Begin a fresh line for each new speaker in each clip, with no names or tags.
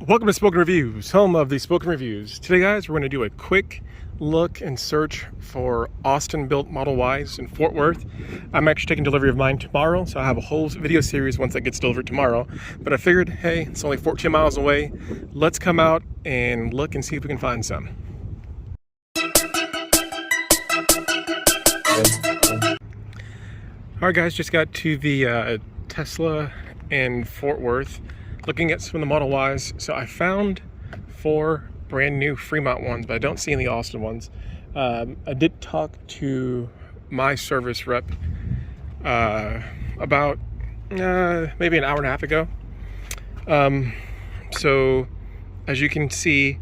Welcome to Spoken Reviews, home of the Spoken Reviews. Today, guys, we're going to do a quick look and search for Austin-built Model Ys in Fort Worth. I'm actually taking delivery of mine tomorrow, so I have a whole video series once that gets delivered tomorrow. But I figured, hey, it's only 14 miles away. Let's come out and look and see if we can find some. All right, guys, just got to the Tesla in Fort Worth, looking at some of the Model Ys. So I found 4 brand new Fremont ones, but I don't see any Austin ones. I did talk to my service rep about maybe an hour and a half ago. So as you can see,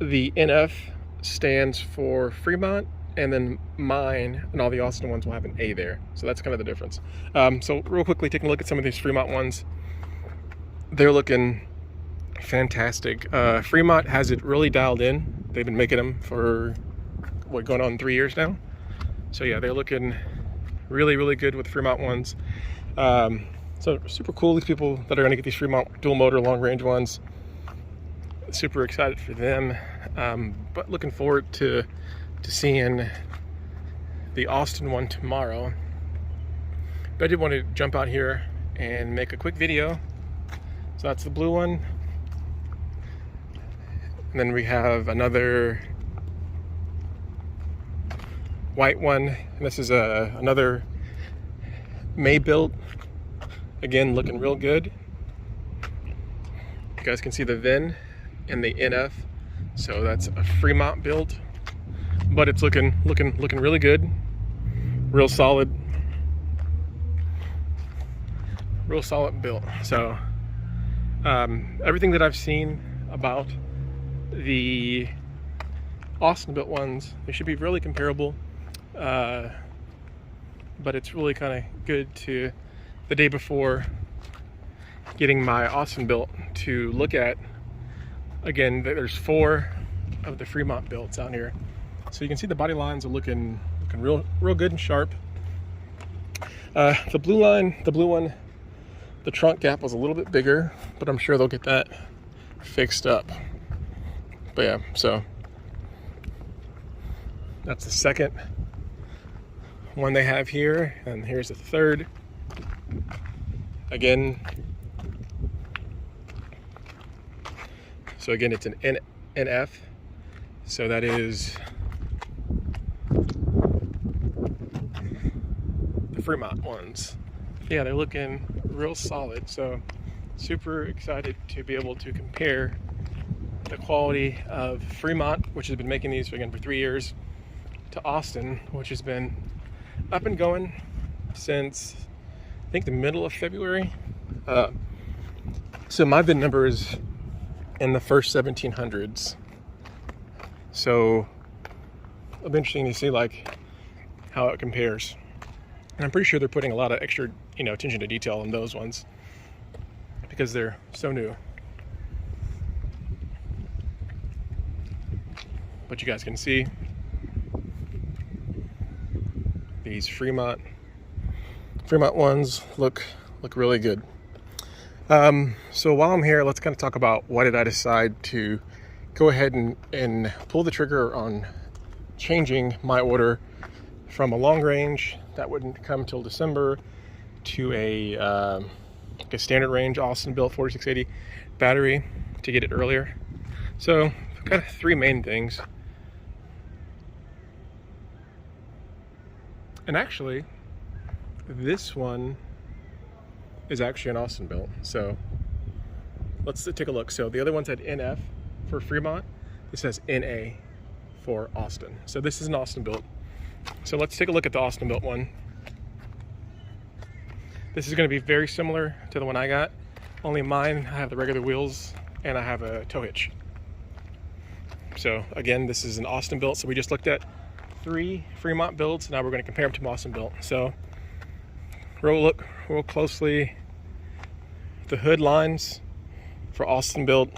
the NF stands for Fremont, and then mine and all the Austin ones will have an A there. So that's kind of the difference. So real quickly, taking a look at some of these Fremont ones. They're looking fantastic. Fremont has it really dialed in. They've been making them for, what, going on 3 years now? So yeah, they're looking really, really good with Fremont ones. So super cool, these people that are gonna get these Fremont dual motor long range ones. Super excited for them. But looking forward to seeing the Austin one tomorrow. But I did want to jump out here and make a quick video. So that's the blue one. And then we have another white one. And this is another May built. Again, looking real good. You guys can see the VIN and the NF. So that's a Fremont build, but it's looking really good. Real solid build. So everything that I've seen about the Austin built ones, they should be really comparable, but it's really kind of good to the day before getting my Austin built to look at. Again, there's 4 of the Fremont builds out here, so you can see the body lines are looking real good and sharp. The blue one, the trunk gap was a little bit bigger, but I'm sure they'll get that fixed up. But yeah, so that's the second one they have here, and here's the third. Again, so again, it's an NF, so that is the Fremont ones. Yeah, they're looking real solid, so super excited to be able to compare the quality of Fremont, which has been making these again for 3 years, to Austin, which has been up and going since I think the middle of February. So my VIN number is in the first 1700s, so it'll be interesting to see like how it compares. And I'm pretty sure they're putting a lot of extra, attention to detail on those ones because they're so new. But you guys can see these Fremont ones look really good. So while I'm here, let's kind of talk about why did I decide to go ahead and pull the trigger on changing my order from a long range that wouldn't come till December to a standard range Austin built 4680 battery to get it earlier. So kind of 3 main things. And actually, this one is actually an Austin built. So let's take a look. So the other ones had NF for Fremont. This has NA for Austin. So this is an Austin built. So let's take a look at the Austin built one. This is going to be very similar to the one I got, only mine I have the regular wheels and I have a tow hitch. So again, this is an Austin built. So we just looked at 3 Fremont builds. Now we're going to compare them to Austin built. So look real closely. The hood lines for Austin built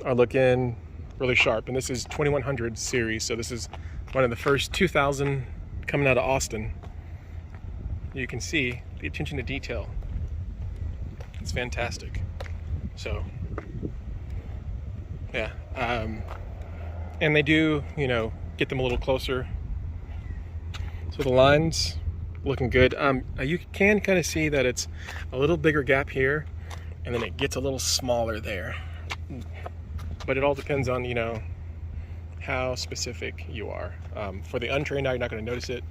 are looking really sharp, and this is 2100 series, so this is one of the first 2000 coming out of Austin. You can see the attention to detail. It's fantastic. So Yeah. And they do, you know, get them a little closer. So the lines looking good. You can kind of see that it's a little bigger gap here, and then it gets a little smaller there. But it all depends on, you know, how specific you are. For the untrained eye, you're not going to notice it.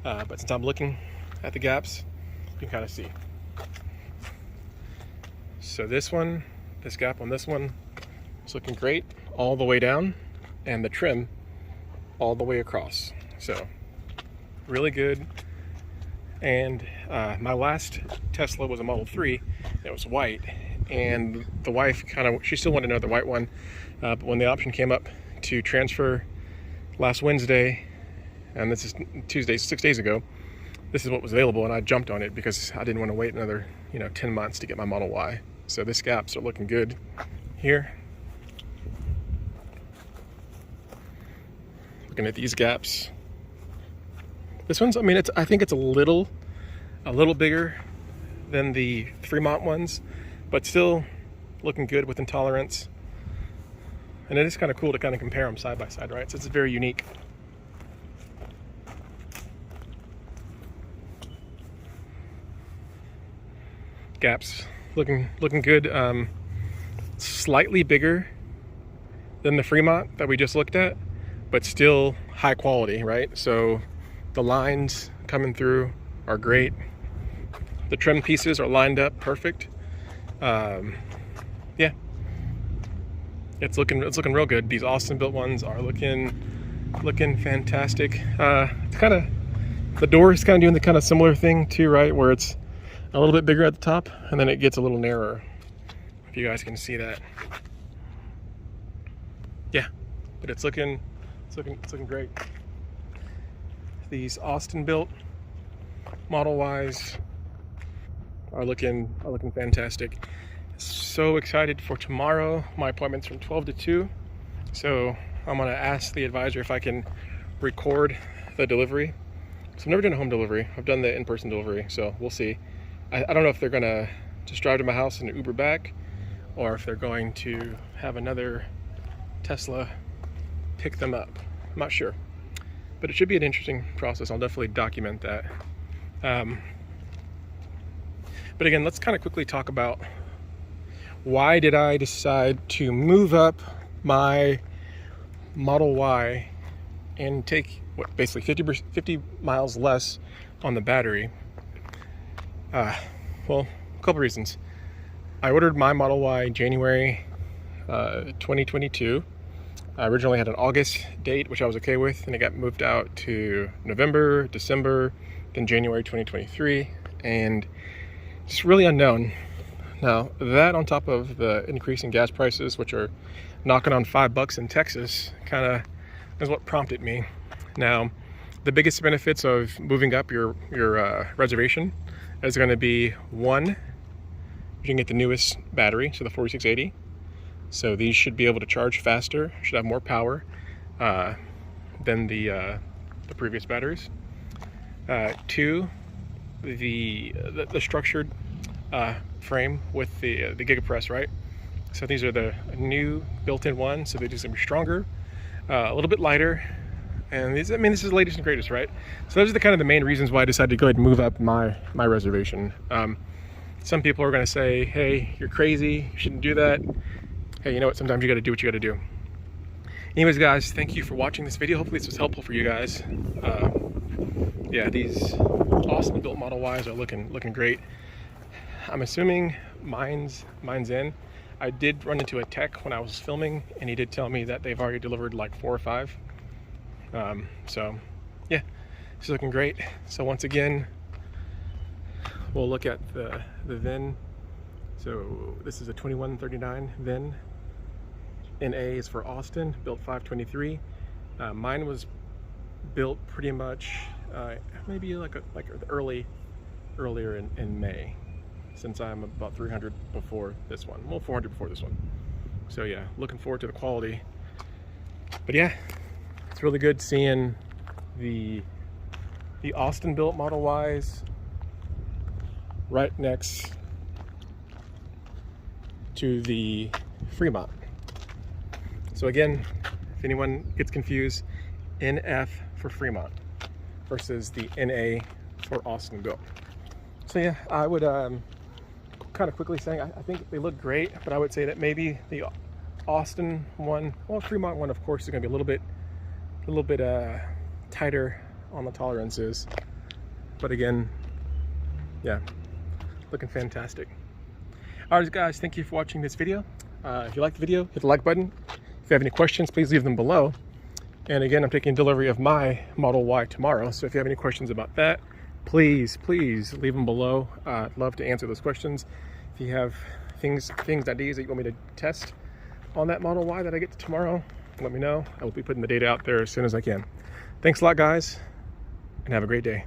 But since I'm looking at the gaps, you can kind of see. So this one, this gap on this one is looking great all the way down, and the trim all the way across. So really good. And my last Tesla was a Model 3. It was white, and the wife she still wanted another white one. But when the option came up to transfer last Wednesday, and this is Tuesday, 6 days ago, this is what was available, and I jumped on it because I didn't want to wait another, you know, 10 months to get my Model Y. So these gaps are looking good here. Looking at these gaps. This one's, I mean, I think it's a little bigger than the Fremont ones, but still looking good with intolerance. And it is kind of cool to kind of compare them side by side, right? So it's very unique. Gaps looking good. Slightly bigger than the Fremont that we just looked at, but still high quality, right? So the lines coming through are great. The trim pieces are lined up perfect. Yeah, it's looking real good. These Austin built ones are looking fantastic. It's kind of, the door is kind of doing the kind of similar thing too, right? Where it's a little bit bigger at the top, and then it gets a little narrower. If you guys can see that. Yeah, but it's looking great. These Austin built Model Ys are looking fantastic. So excited for tomorrow. My appointment's from 12 to 2. So I'm gonna ask the advisor if I can record the delivery. So I've never done a home delivery. I've done the in-person delivery, so we'll see. I don't know if they're gonna just drive to my house and Uber back, or if they're going to have another Tesla pick them up. I'm not sure, but it should be an interesting process. I'll definitely document that. But again, let's kind of quickly talk about why did I decide to move up my Model Y and take what, basically 50 miles less on the battery. Well, a couple reasons. I ordered my Model Y January 2022. I originally had an August date, which I was okay with, and it got moved out to November, December, then January 2023, and it's really unknown. Now, that on top of the increase in gas prices, which are knocking on $5 in Texas, kind of is what prompted me. Now, the biggest benefits of moving up your reservation is going to be, one, you can get the newest battery, so the 4680. So these should be able to charge faster, should have more power than the previous batteries. Two, the structured frame with the Giga Press, right? So these are the new built-in ones, so they're just gonna be stronger, a little bit lighter, and these, I mean, this is the latest and greatest, right? So those are the kind of the main reasons why I decided to go ahead and move up my reservation. Some people are gonna say, hey, you're crazy, you shouldn't do that. Hey, you know what, sometimes you gotta do what you gotta do. Anyways, guys, thank you for watching this video. Hopefully this was helpful for you guys. Yeah, these Austin built Model Ys are looking great. I'm assuming mine's in. I did run into a tech when I was filming, and he did tell me that they've already delivered like 4 or 5. So yeah, it's looking great. So once again, we'll look at the VIN. So this is a 2139 VIN. NA is for Austin, built 523. Mine was built pretty much maybe like earlier in May, since I'm about 300 before this one. Well, 400 before this one. So yeah, looking forward to the quality. But yeah, it's really good seeing the Austin built Model Ys right next to the Fremont. So again, if anyone gets confused, NF for Fremont versus the NA for Austin built. So yeah, I would kind of quickly saying I think they look great, but I would say that maybe the Austin one, well, Fremont one, of course, is going to be a little bit tighter on the tolerances. But again, yeah, looking fantastic. All right, guys, thank you for watching this video. If you liked the video, hit the like button. If you have any questions, please leave them below. And again, I'm taking delivery of my Model Y tomorrow. So if you have any questions about that, please leave them below. I'd love to answer those questions. If you have things, ideas that you want me to test on that Model Y that I get tomorrow, let me know. I will be putting the data out there as soon as I can. Thanks a lot, guys, and have a great day.